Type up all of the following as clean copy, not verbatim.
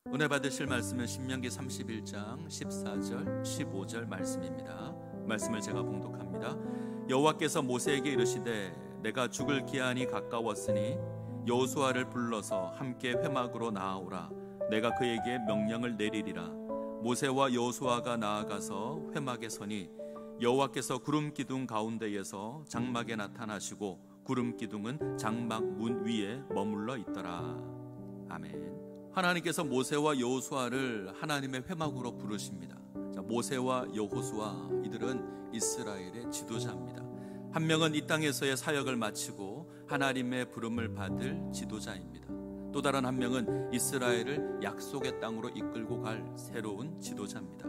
은혜 받으실 말씀은 신명기 31장 14절 15절 말씀입니다. 말씀을 제가 봉독합니다. 여호와께서 모세에게 이르시되 내가 죽을 기한이 가까웠으니 여호수아를 불러서 함께 회막으로 나아오라. 내가 그에게 명령을 내리리라. 모세와 여호수아가 나아가서 회막에 서니 여호와께서 구름 기둥 가운데에서 장막에 나타나시고 구름 기둥은 장막 문 위에 머물러 있더라. 아멘. 하나님께서 모세와 여호수아를 하나님의 회막으로 부르십니다. 모세와 여호수아, 이들은 이스라엘의 지도자입니다. 한 명은 이 땅에서의 사역을 마치고 하나님의 부름을 받을 지도자입니다. 또 다른 한 명은 이스라엘을 약속의 땅으로 이끌고 갈 새로운 지도자입니다.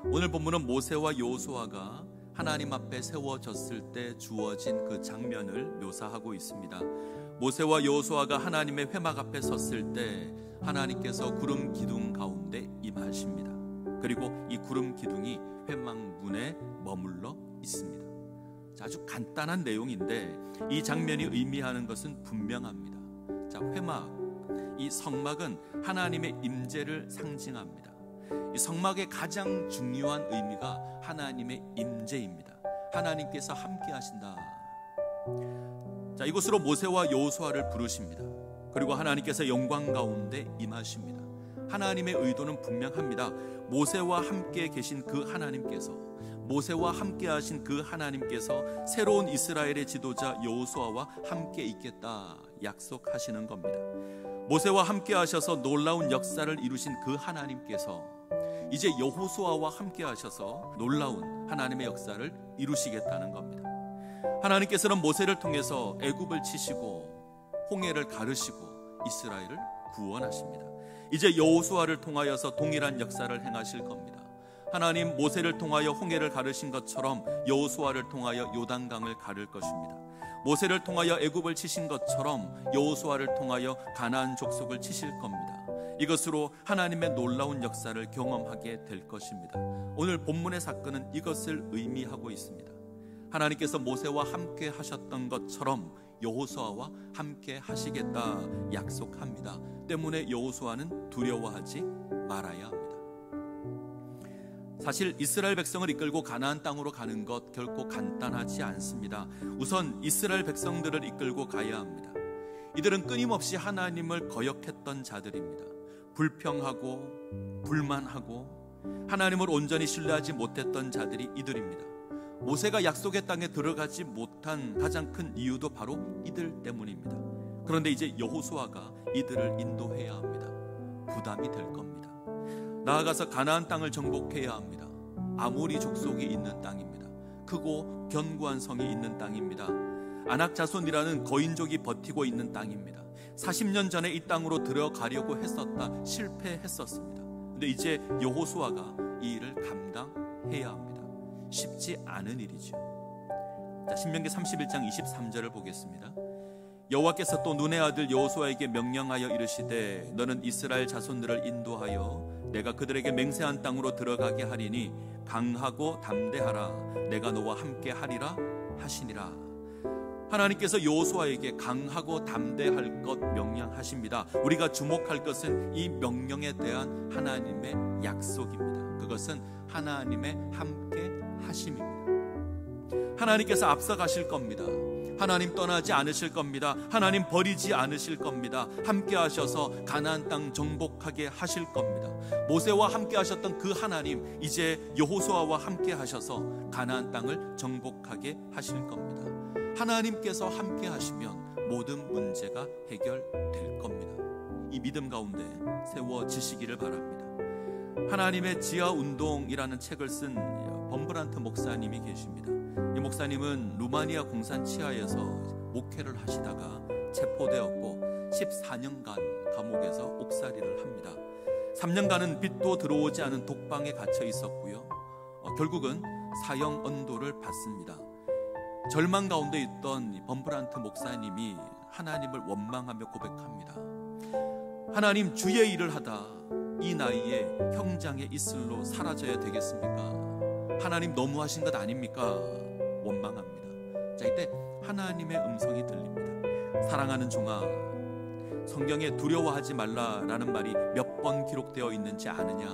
오늘 본문은 모세와 여호수아가 하나님 앞에 세워졌을 때 주어진 그 장면을 묘사하고 있습니다. 모세와 여호수아가 하나님의 회막 앞에 섰을 때 하나님께서 구름 기둥 가운데 임하십니다. 그리고 이 구름 기둥이 회막 문에 머물러 있습니다. 아주 간단한 내용인데 이 장면이 의미하는 것은 분명합니다. 회막, 이 성막은 하나님의 임재를 상징합니다. 이 성막의 가장 중요한 의미가 하나님의 임재입니다. 하나님께서 함께 하신다. 이곳으로 모세와 여호수아를 부르십니다. 그리고 하나님께서 영광 가운데 임하십니다. 하나님의 의도는 분명합니다. 모세와 함께 계신 그 하나님께서, 모세와 함께 하신 그 하나님께서 새로운 이스라엘의 지도자 여호수아와 함께 있겠다 약속하시는 겁니다. 모세와 함께 하셔서 놀라운 역사를 이루신 그 하나님께서 이제 여호수아와 함께 하셔서 놀라운 하나님의 역사를 이루시겠다는 겁니다. 하나님께서는 모세를 통해서 애굽을 치시고 홍해를 가르시고 이스라엘을 구원하십니다. 이제 여호수아를 통하여서 동일한 역사를 행하실 겁니다. 하나님 모세를 통하여 홍해를 가르신 것처럼 여호수아를 통하여 요단강을 가를 것입니다. 모세를 통하여 애굽을 치신 것처럼 여호수아를 통하여 가나안 족속을 치실 겁니다. 이것으로 하나님의 놀라운 역사를 경험하게 될 것입니다. 오늘 본문의 사건은 이것을 의미하고 있습니다. 하나님께서 모세와 함께 하셨던 것처럼 여호수아와 함께 하시겠다 약속합니다. 때문에 여호수아는 두려워하지 말아야 합니다. 사실 이스라엘 백성을 이끌고 가나안 땅으로 가는 것 결코 간단하지 않습니다. 우선 이스라엘 백성들을 이끌고 가야 합니다. 이들은 끊임없이 하나님을 거역했던 자들입니다. 불평하고 불만하고 하나님을 온전히 신뢰하지 못했던 자들이 이들입니다. 모세가 약속의 땅에 들어가지 못한 가장 큰 이유도 바로 이들 때문입니다. 그런데 이제 여호수아가 이들을 인도해야 합니다. 부담이 될 겁니다. 나아가서 가나안 땅을 정복해야 합니다. 아모리 족속이 있는 땅입니다. 크고 견고한 성이 있는 땅입니다. 아낙 자손이라는 거인족이 버티고 있는 땅입니다. 40년 전에 이 땅으로 들어가려고 했었다 실패했었습니다. 근데 이제 여호수아가 이 일을 감당해야 합니다. 쉽지 않은 일이죠. 신명기 31장 23절을 보겠습니다. 여호와께서 또 눈의 아들 여호수아에게 명령하여 이르시되 너는 이스라엘 자손들을 인도하여 내가 그들에게 맹세한 땅으로 들어가게 하리니 강하고 담대하라. 내가 너와 함께 하리라 하시니라. 하나님께서 여호수아에게 강하고 담대할 것 명령하십니다. 우리가 주목할 것은 이 명령에 대한 하나님의 약속입니다. 그것은 하나님의 함께 하심입니다. 하나님께서 앞서가실 겁니다. 하나님 떠나지 않으실 겁니다. 하나님 버리지 않으실 겁니다. 함께 하셔서 가나안 땅 정복하게 하실 겁니다. 모세와 함께 하셨던 그 하나님 이제 여호수아와 함께 하셔서 가나안 땅을 정복하게 하실 겁니다. 하나님께서 함께 하시면 모든 문제가 해결될 겁니다. 이 믿음 가운데 세워지시기를 바랍니다. 하나님의 지하운동이라는 책을 쓴 범브란트 목사님이 계십니다. 이 목사님은 루마니아 공산 치하에서 목회를 하시다가 체포되었고 14년간 감옥에서 옥살이를 합니다. 3년간은 빛도 들어오지 않은 독방에 갇혀 있었고요. 결국은 사형 언도를 받습니다. 절망 가운데 있던 범브란트 목사님이 하나님을 원망하며 고백합니다. 하나님, 주의 일을 하다 이 나이에 형장의 이슬로 사라져야 되겠습니까? 하나님 너무하신 것 아닙니까? 원망합니다. 자, 이때 하나님의 음성이 들립니다. 사랑하는 종아, 성경에 두려워하지 말라라는 말이 몇 몇 번 기록되어 있는지 아느냐?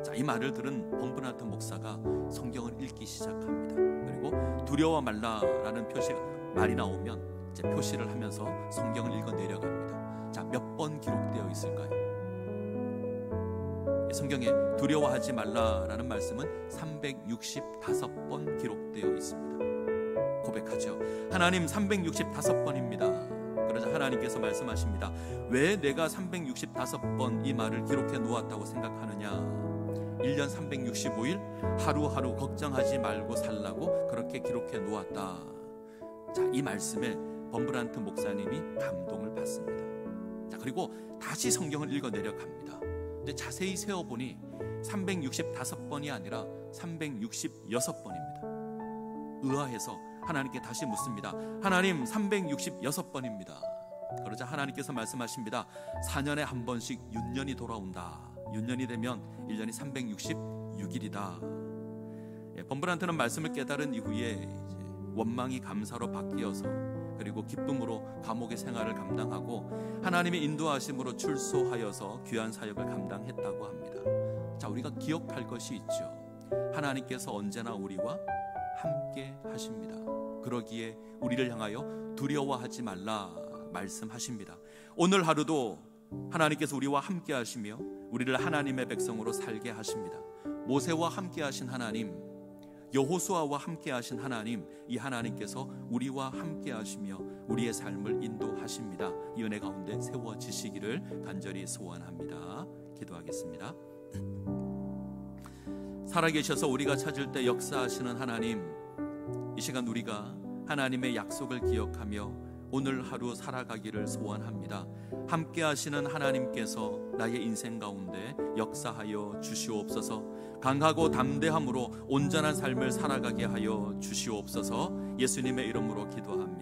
자, 이 말을 들은 범브나트 목사가 성경을 읽기 시작합니다. 그리고 두려워 말라라는 말이 나오면 이제 표시를 하면서 성경을 읽어 내려갑니다. 자, 몇 번 기록되어 있을까요? 성경에 두려워하지 말라라는 말씀은 365번 기록되어 있습니다. 고백하죠. 하나님, 365번입니다. 그러자 하나님께서 말씀하십니다. 왜 내가 365번 이 말을 기록해 놓았다고 생각하느냐? 1년 365일 하루하루 걱정하지 말고 살라고 그렇게 기록해 놓았다. 자, 이 말씀에 범브란트 목사님이 감동을 받습니다. 자, 그리고 다시 성경을 읽어 내려갑니다. 근데 자세히 세어보니 365번이 아니라 366번입니다. 의아해서 하나님께 다시 묻습니다. 하나님, 366번입니다. 그러자 하나님께서 말씀하십니다. 4년에 한 번씩 윤년이 돌아온다. 윤년이 되면 1년이 366일이다. 범브란트는 말씀을 깨달은 이후에 이제 원망이 감사로 바뀌어서 그리고 기쁨으로 감옥의 생활을 감당하고 하나님의 인도하심으로 출소하여서 귀한 사역을 감당했다고 합니다. 자, 우리가 기억할 것이 있죠. 하나님께서 언제나 우리와 함께 하십니다. 그러기에 우리를 향하여 두려워하지 말라 말씀하십니다. 오늘 하루도 하나님께서 우리와 함께 하시며 우리를 하나님의 백성으로 살게 하십니다. 모세와 함께 하신 하나님, 여호수아와 함께 하신 하나님, 이 하나님께서 우리와 함께 하시며 우리의 삶을 인도하십니다. 이 은혜 가운데 세워지시기를 간절히 소원합니다. 기도하겠습니다. 살아계셔서 우리가 찾을 때 역사하시는 하나님, 이 시간 우리가 하나님의 약속을 기억하며 오늘 하루 살아가기를 소원합니다. 함께 하시는 하나님께서 나의 인생 가운데 역사하여 주시옵소서. 강하고 담대함으로 온전한 삶을 살아가게 하여 주시옵소서. 예수님의 이름으로 기도합니다.